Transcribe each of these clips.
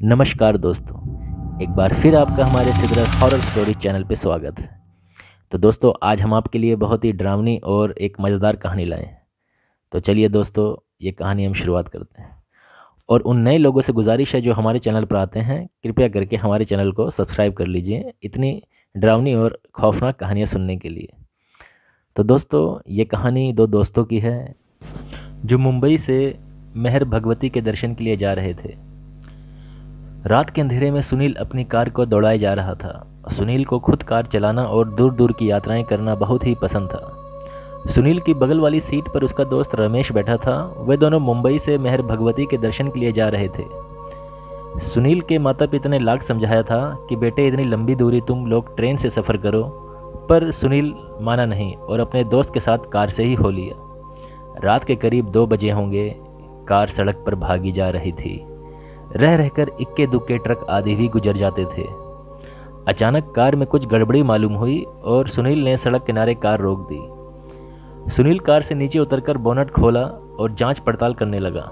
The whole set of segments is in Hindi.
नमस्कार दोस्तों, एक बार फिर आपका हमारे सिदरत हॉरर स्टोरी चैनल पे स्वागत है। तो दोस्तों, आज हम आपके लिए बहुत ही डरावनी और एक मज़ेदार कहानी लाए हैं। तो चलिए दोस्तों, ये कहानी हम शुरुआत करते हैं। और उन नए लोगों से गुजारिश है जो हमारे चैनल पर आते हैं, कृपया करके हमारे चैनल को सब्सक्राइब कर लीजिए इतनी डरावनी और खौफनाक कहानियाँ सुनने के लिए। तो दोस्तों, ये कहानी दो दोस्तों की है जो मुंबई से मेहर भगवती के दर्शन के लिए जा रहे थे। रात के अंधेरे में सुनील अपनी कार को दौड़ाए जा रहा था। सुनील को खुद कार चलाना और दूर दूर की यात्राएं करना बहुत ही पसंद था। सुनील की बगल वाली सीट पर उसका दोस्त रमेश बैठा था। वे दोनों मुंबई से मेहर भगवती के दर्शन के लिए जा रहे थे। सुनील के माता पिता ने लाख समझाया था कि बेटे, इतनी लंबी दूरी तुम लोग ट्रेन से सफ़र करो, पर सुनील माना नहीं और अपने दोस्त के साथ कार से ही हो लिया। रात के करीब 2 बजे होंगे। कार सड़क पर भागी जा रही थी। रह रहकर इक्के दुक्के ट्रक आदि भी गुजर जाते थे। अचानक कार में कुछ गड़बड़ी मालूम हुई और सुनील ने सड़क किनारे कार रोक दी। सुनील कार से नीचे उतरकर बोनट खोला और जांच पड़ताल करने लगा।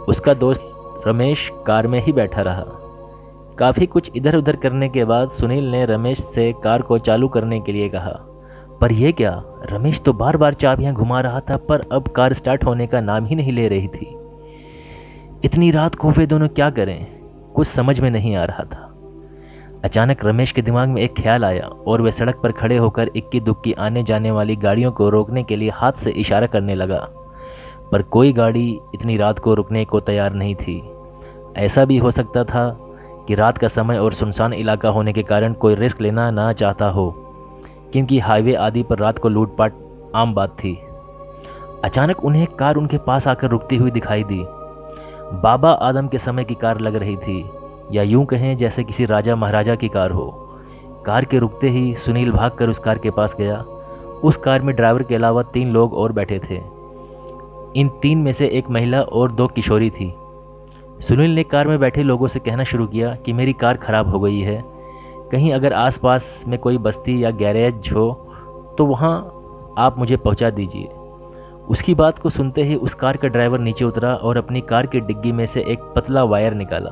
उसका दोस्त रमेश कार में ही बैठा रहा। काफ़ी कुछ इधर उधर करने के बाद सुनील ने रमेश से कार को चालू करने के लिए कहा, पर यह क्या, रमेश तो बार बार चाबियां घुमा रहा था, पर अब कार स्टार्ट होने का नाम ही नहीं ले रही थी। इतनी रात को वे दोनों क्या करें, कुछ समझ में नहीं आ रहा था। अचानक रमेश के दिमाग में एक ख्याल आया और वे सड़क पर खड़े होकर इक्की दुक्की आने जाने वाली गाड़ियों को रोकने के लिए हाथ से इशारा करने लगा, पर कोई गाड़ी इतनी रात को रुकने को तैयार नहीं थी। ऐसा भी हो सकता था कि रात का समय और सुनसान इलाका होने के कारण कोई रिस्क लेना ना चाहता हो, क्योंकि हाईवे आदि पर रात को लूटपाट आम बात थी। अचानक उन्हें एक कार उनके पास आकर रुकती हुई दिखाई दी। बाबा आदम के समय की कार लग रही थी, या यूं कहें जैसे किसी राजा महाराजा की कार हो। कार के रुकते ही सुनील भागकर उस कार के पास गया। उस कार में ड्राइवर के अलावा 3 लोग और बैठे थे। इन 3 में से एक महिला और 2 किशोरी थी। सुनील ने कार में बैठे लोगों से कहना शुरू किया कि मेरी कार खराब हो गई है, कहीं अगर आसपास में कोई बस्ती या गैरेज हो तो वहाँ आप मुझे पहुँचा दीजिए। उसकी बात को सुनते ही उस कार का ड्राइवर नीचे उतरा और अपनी कार की डिग्गी में से एक पतला वायर निकाला।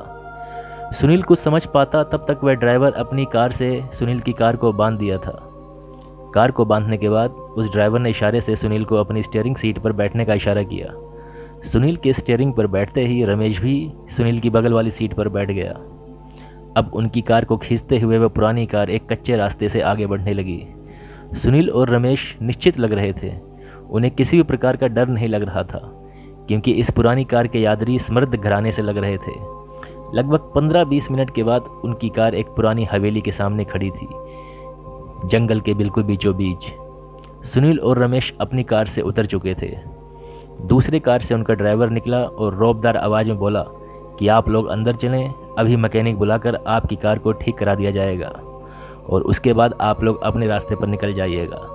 सुनील कुछ समझ पाता तब तक वह ड्राइवर अपनी कार से सुनील की कार को बांध दिया था। कार को बांधने के बाद उस ड्राइवर ने इशारे से सुनील को अपनी स्टीयरिंग सीट पर बैठने का इशारा किया। सुनील के स्टीयरिंग पर बैठते ही रमेश भी सुनील की बगल वाली सीट पर बैठ गया। अब उनकी कार को खींचते हुए वह पुरानी कार एक कच्चे रास्ते से आगे बढ़ने लगी। सुनील और रमेश निश्चित लग रहे थे। उन्हें किसी भी प्रकार का डर नहीं लग रहा था, क्योंकि इस पुरानी कार के यात्री समृद्ध घराने से लग रहे थे। लगभग 15-20 मिनट के बाद उनकी कार एक पुरानी हवेली के सामने खड़ी थी, जंगल के बिल्कुल बीचों बीच। सुनील और रमेश अपनी कार से उतर चुके थे। दूसरे कार से उनका ड्राइवर निकला और रौबदार आवाज़ में बोला कि आप लोग अंदर चलें, अभी मैकेनिक बुलाकर आपकी कार को ठीक करा दिया जाएगा और उसके बाद आप लोग अपने रास्ते पर निकल जाइएगा।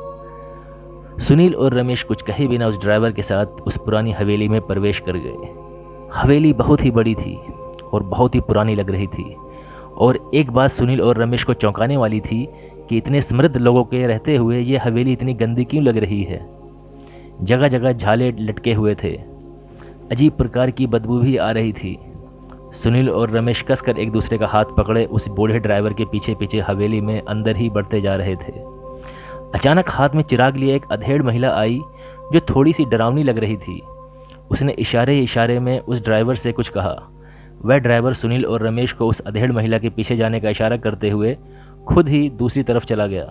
सुनील और रमेश कुछ कहे बिना उस ड्राइवर के साथ उस पुरानी हवेली में प्रवेश कर गए। हवेली बहुत ही बड़ी थी और बहुत ही पुरानी लग रही थी, और एक बात सुनील और रमेश को चौंकाने वाली थी कि इतने समृद्ध लोगों के रहते हुए ये हवेली इतनी गंदी क्यों लग रही है। जगह जगह झाले लटके हुए थे। अजीब प्रकार की बदबू भी आ रही थी। सुनील और रमेश कसकर एक दूसरे का हाथ पकड़े उस बूढ़े ड्राइवर के पीछे पीछे हवेली में अंदर ही बढ़ते जा रहे थे। अचानक हाथ में चिराग लिए एक अधेड़ महिला आई जो थोड़ी सी डरावनी लग रही थी। उसने इशारे इशारे में उस ड्राइवर से कुछ कहा। वह ड्राइवर सुनील और रमेश को उस अधेड़ महिला के पीछे जाने का इशारा करते हुए खुद ही दूसरी तरफ चला गया।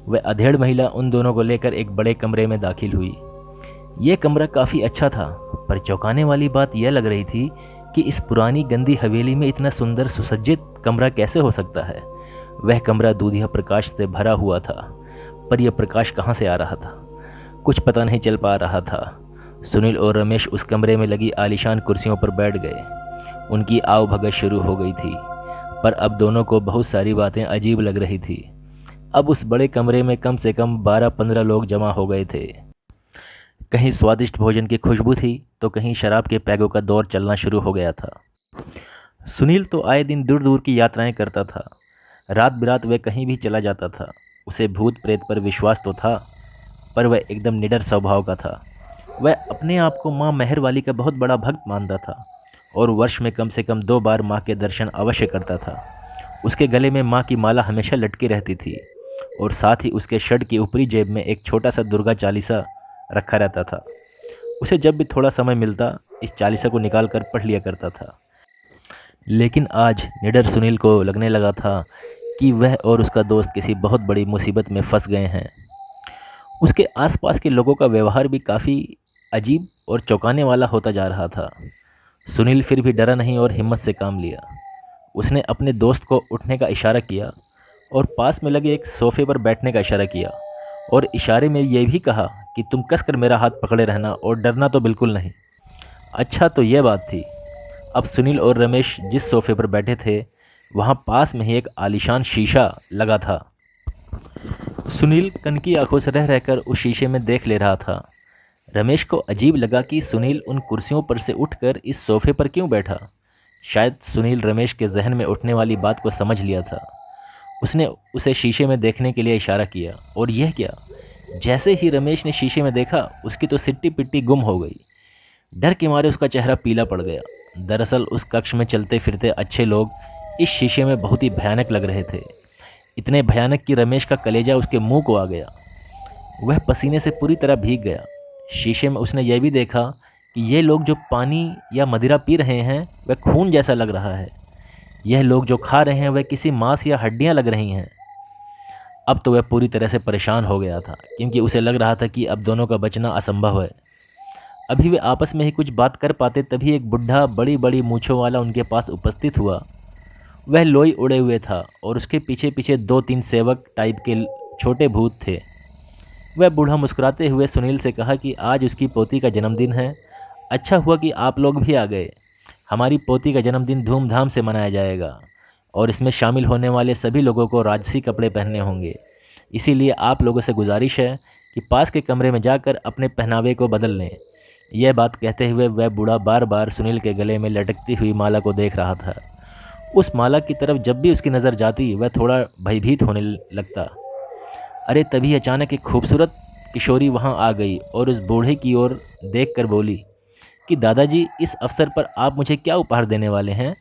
वह अधेड़ महिला उन दोनों को लेकर एक बड़े कमरे में दाखिल हुई। यह कमरा काफ़ी अच्छा था, पर चौंकाने वाली बात यह लग रही थी कि इस पुरानी गंदी हवेली में इतना सुंदर सुसज्जित कमरा कैसे हो सकता है। वह कमरा दूधिया प्रकाश से भरा हुआ था, पर यह प्रकाश कहाँ से आ रहा था, कुछ पता नहीं चल पा रहा था। सुनील और रमेश उस कमरे में लगी आलीशान कुर्सियों पर बैठ गए। उनकी आवभगत शुरू हो गई थी, पर अब दोनों को बहुत सारी बातें अजीब लग रही थी। अब उस बड़े कमरे में कम से कम 12-15 लोग जमा हो गए थे। कहीं स्वादिष्ट भोजन की खुशबू थी तो कहीं शराब के पैगों का दौर चलना शुरू हो गया था। सुनील तो आए दिन दूर दूर की यात्राएं करता था। रात बिरात वह कहीं भी चला जाता था। उसे भूत प्रेत पर विश्वास तो था, पर वह एकदम निडर स्वभाव का था। वह अपने आप को माँ मेहर वाली का बहुत बड़ा भक्त मानता था और वर्ष में कम से कम 2 बार माँ के दर्शन अवश्य करता था। उसके गले में माँ की माला हमेशा लटकी रहती थी और साथ ही उसके शर्ट की ऊपरी जेब में एक छोटा सा दुर्गा चालीसा रखा रहता था। उसे जब भी थोड़ा समय मिलता इस चालीसा को निकाल कर पढ़ लिया करता था। लेकिन आज निडर सुनील को लगने लगा था कि वह और उसका दोस्त किसी बहुत बड़ी मुसीबत में फंस गए हैं। उसके आसपास के लोगों का व्यवहार भी काफ़ी अजीब और चौंकाने वाला होता जा रहा था। सुनील फिर भी डरा नहीं और हिम्मत से काम लिया। उसने अपने दोस्त को उठने का इशारा किया और पास में लगे एक सोफे पर बैठने का इशारा किया और इशारे में यह भी कहा कि तुम कसकर मेरा हाथ पकड़े रहना और डरना तो बिल्कुल नहीं। अच्छा, तो यह बात थी। अब सुनील और रमेश जिस सोफे पर बैठे थे वहाँ पास में ही एक आलीशान शीशा लगा था। सुनील कनकी आंखों से रह रहकर उस शीशे में देख ले रहा था। रमेश को अजीब लगा कि सुनील उन कुर्सियों पर से उठकर इस सोफे पर क्यों बैठा। शायद सुनील रमेश के जहन में उठने वाली बात को समझ लिया था। उसने उसे शीशे में देखने के लिए इशारा किया और यह क्या, जैसे ही रमेश ने शीशे में देखा उसकी तो सिट्टी पिट्टी गुम हो गई। डर के मारे उसका चेहरा पीला पड़ गया। दरअसल उस कक्ष में चलते फिरते अच्छे लोग इस शीशे में बहुत ही भयानक लग रहे थे। इतने भयानक कि रमेश का कलेजा उसके मुंह को आ गया। वह पसीने से पूरी तरह भीग गया। शीशे में उसने यह भी देखा कि ये लोग जो पानी या मदिरा पी रहे हैं वह खून जैसा लग रहा है। यह लोग जो खा रहे हैं वह किसी मांस या हड्डियां लग रही हैं। अब तो वह पूरी तरह से परेशान हो गया था क्योंकि उसे लग रहा था कि अब दोनों का बचना असंभव है। अभी वे आपस में ही कुछ बात कर पाते तभी एक बुढ़ा बड़ी बड़ी मूँछों वाला उनके पास उपस्थित हुआ। वह लोई उड़े हुए था और उसके पीछे पीछे 2-3 सेवक टाइप के छोटे भूत थे। वह बूढ़ा मुस्कुराते हुए सुनील से कहा कि आज उसकी पोती का जन्मदिन है। अच्छा हुआ कि आप लोग भी आ गए। हमारी पोती का जन्मदिन धूमधाम से मनाया जाएगा और इसमें शामिल होने वाले सभी लोगों को राजसी कपड़े पहनने होंगे। इसीलिए आप लोगों से गुजारिश है कि पास के कमरे में जाकर अपने पहनावे को बदल लें। यह बात कहते हुए वह बूढ़ा बार बार सुनील के गले में लटकती हुई माला को देख रहा था। उस माला की तरफ जब भी उसकी नज़र जाती वह थोड़ा भयभीत होने लगता। अरे तभी अचानक एक खूबसूरत किशोरी वहां आ गई और उस बूढ़े की ओर देखकर बोली कि दादाजी, इस अवसर पर आप मुझे क्या उपहार देने वाले हैं।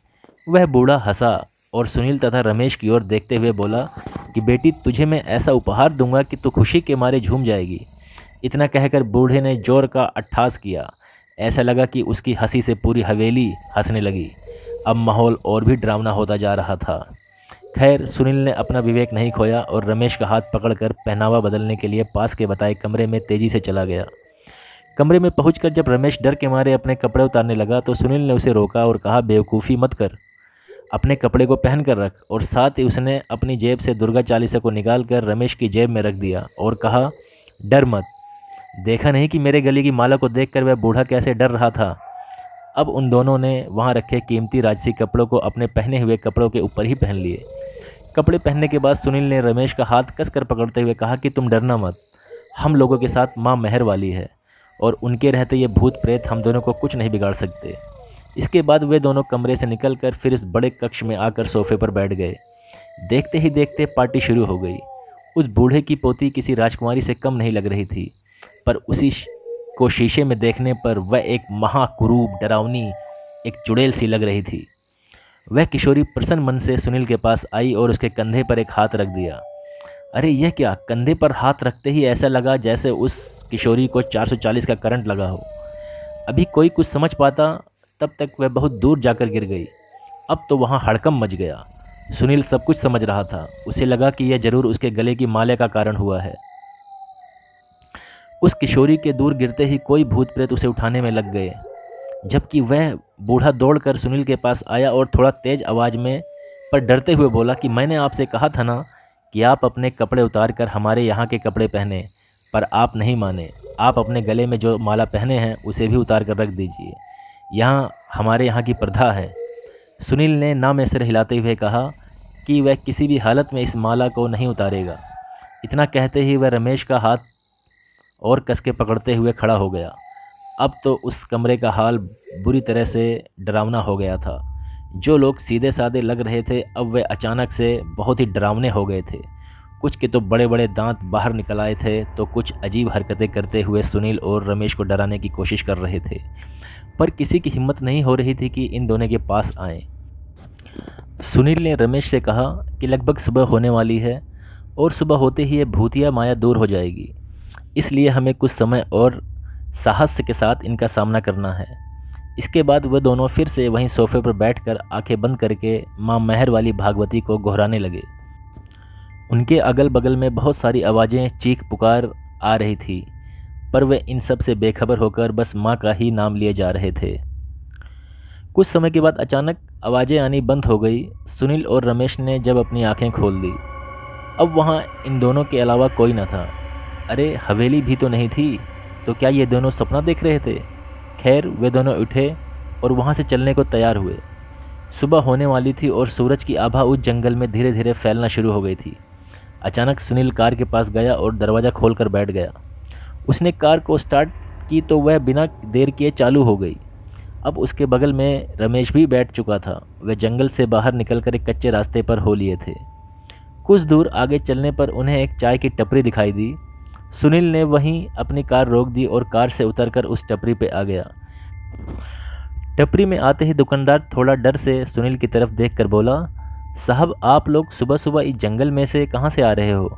वह बूढ़ा हंसा और सुनील तथा रमेश की ओर देखते हुए बोला कि बेटी, तुझे मैं ऐसा उपहार दूंगा कि तू खुशी के मारे झूम जाएगी। इतना कहकर बूढ़े ने जोर का अट्ठास किया। ऐसा लगा कि उसकी हंसी से पूरी हवेली हंसने लगी। अब माहौल और भी डरावना होता जा रहा था। खैर, सुनील ने अपना विवेक नहीं खोया और रमेश का हाथ पकड़कर पहनावा बदलने के लिए पास के बताए कमरे में तेज़ी से चला गया। कमरे में पहुंचकर जब रमेश डर के मारे अपने कपड़े उतारने लगा तो सुनील ने उसे रोका और कहा, बेवकूफ़ी मत कर, अपने कपड़े को पहन कर रख। और साथ ही उसने अपनी जेब से दुर्गा चालीसा को निकाल कर रमेश की जेब में रख दिया और कहा, डर मत। देखा नहीं कि मेरे गले की माला को देखकर वह बूढ़ा कैसे डर रहा था। अब उन दोनों ने वहाँ रखे कीमती राजसी कपड़ों को अपने पहने हुए कपड़ों के ऊपर ही पहन लिए। कपड़े पहनने के बाद सुनील ने रमेश का हाथ कसकर पकड़ते हुए कहा कि तुम डरना मत, हम लोगों के साथ माँ मेहर वाली है और उनके रहते ये भूत प्रेत हम दोनों को कुछ नहीं बिगाड़ सकते। इसके बाद वे दोनों कमरे से निकलकर फिर इस बड़े कक्ष में आकर सोफे पर बैठ गए। देखते ही देखते पार्टी शुरू हो गई। उस बूढ़े की पोती किसी राजकुमारी से कम नहीं लग रही थी, पर उसी को शीशे में देखने पर वह एक महाकुरूप डरावनी एक चुड़ैल सी लग रही थी। वह किशोरी प्रसन्न मन से सुनील के पास आई और उसके कंधे पर एक हाथ रख दिया। अरे यह क्या, कंधे पर हाथ रखते ही ऐसा लगा जैसे उस किशोरी को 440 का करंट लगा हो। अभी कोई कुछ समझ पाता तब तक वह बहुत दूर जाकर गिर गई। अब तो वहाँ हड़कंप मच गया। सुनील सब कुछ समझ रहा था। उसे लगा कि यह जरूर उसके गले की माले का कारण हुआ है। उस किशोरी के दूर गिरते ही कोई भूत प्रेत उसे उठाने में लग गए, जबकि वह बूढ़ा दौड़कर सुनील के पास आया और थोड़ा तेज आवाज़ में पर डरते हुए बोला कि मैंने आपसे कहा था ना कि आप अपने कपड़े उतार कर हमारे यहाँ के कपड़े पहने, पर आप नहीं माने। आप अपने गले में जो माला पहने हैं उसे भी उतार कर रख दीजिए, यहाँ हमारे यहाँ की प्रथा है। सुनील ने ना में सिर हिलाते हुए कहा कि वह किसी भी हालत में इस माला को नहीं उतारेगा। इतना कहते ही वह रमेश का हाथ और कस के पकड़ते हुए खड़ा हो गया। अब तो उस कमरे का हाल बुरी तरह से डरावना हो गया था। जो लोग सीधे साधे लग रहे थे अब वे अचानक से बहुत ही डरावने हो गए थे। कुछ के तो बड़े बड़े दांत बाहर निकल आए थे तो कुछ अजीब हरकतें करते हुए सुनील और रमेश को डराने की कोशिश कर रहे थे। पर किसी की हिम्मत नहीं हो रही थी कि इन दोनों के पास आएं। सुनील ने रमेश से कहा कि लगभग सुबह होने वाली है और सुबह होते ही ये भूतिया माया दूर हो जाएगी, इसलिए हमें कुछ समय और साहस के साथ इनका सामना करना है। इसके बाद वह दोनों फिर से वहीं सोफे पर बैठकर आंखें बंद करके माँ मेहर वाली भागवती को गोहराने लगे। उनके अगल बगल में बहुत सारी आवाज़ें चीख पुकार आ रही थी, पर वे इन सब से बेखबर होकर बस माँ का ही नाम लिए जा रहे थे। कुछ समय के बाद अचानक आवाज़ें आनी बंद हो गई। सुनील और रमेश ने जब अपनी आंखें खोल दी, अब वहाँ इन दोनों के अलावा कोई न था। अरे हवेली भी तो नहीं थी, तो क्या ये दोनों सपना देख रहे थे? खैर वे दोनों उठे और वहाँ से चलने को तैयार हुए। सुबह होने वाली थी और सूरज की आभा उस जंगल में धीरे धीरे फैलना शुरू हो गई थी। अचानक सुनील कार के पास गया और दरवाज़ा खोलकर बैठ गया। उसने कार को स्टार्ट की तो वह बिना देर किए चालू हो गई। अब उसके बगल में रमेश भी बैठ चुका था। वे जंगल से बाहर निकलकर एक कच्चे रास्ते पर हो लिए थे। कुछ दूर आगे चलने पर उन्हें एक चाय की टपरी दिखाई दी। सुनील ने वहीं अपनी कार रोक दी और कार से उतरकर उस टपरी पे आ गया। टपरी में आते ही दुकानदार थोड़ा डर से सुनील की तरफ देखकर बोला, साहब आप लोग सुबह सुबह इस जंगल में से कहाँ से आ रहे हो?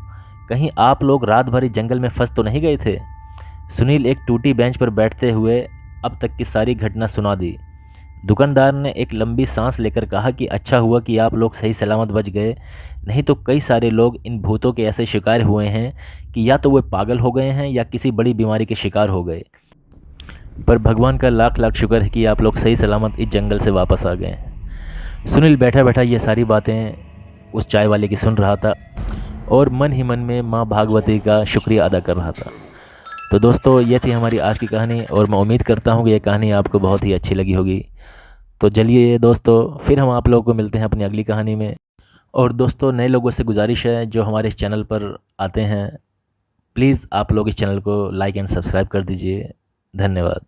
कहीं आप लोग रात भर इस जंगल में फंस तो नहीं गए थे? सुनील एक टूटी बेंच पर बैठते हुए अब तक की सारी घटना सुना दी। दुकानदार ने एक लंबी सांस लेकर कहा कि अच्छा हुआ कि आप लोग सही सलामत बच गए, नहीं तो कई सारे लोग इन भूतों के ऐसे शिकार हुए हैं कि या तो वे पागल हो गए हैं या किसी बड़ी बीमारी के शिकार हो गए। पर भगवान का लाख लाख शुक्र है कि आप लोग सही सलामत इस जंगल से वापस आ गए हैं। सुनील बैठा बैठा ये सारी बातें उस चाय वाले की सुन रहा था और मन ही मन में माँ भागवती का शुक्रिया अदा कर रहा था। तो दोस्तों ये थी हमारी आज की कहानी और मैं उम्मीद करता हूँ कि ये कहानी आपको बहुत ही अच्छी लगी होगी। तो चलिए दोस्तों, फिर हम आप लोगों को मिलते हैं अपनी अगली कहानी में। और दोस्तों नए लोगों से गुजारिश है जो हमारे इस चैनल पर आते हैं, प्लीज़ आप लोग इस चैनल को लाइक एंड सब्सक्राइब कर दीजिए। धन्यवाद।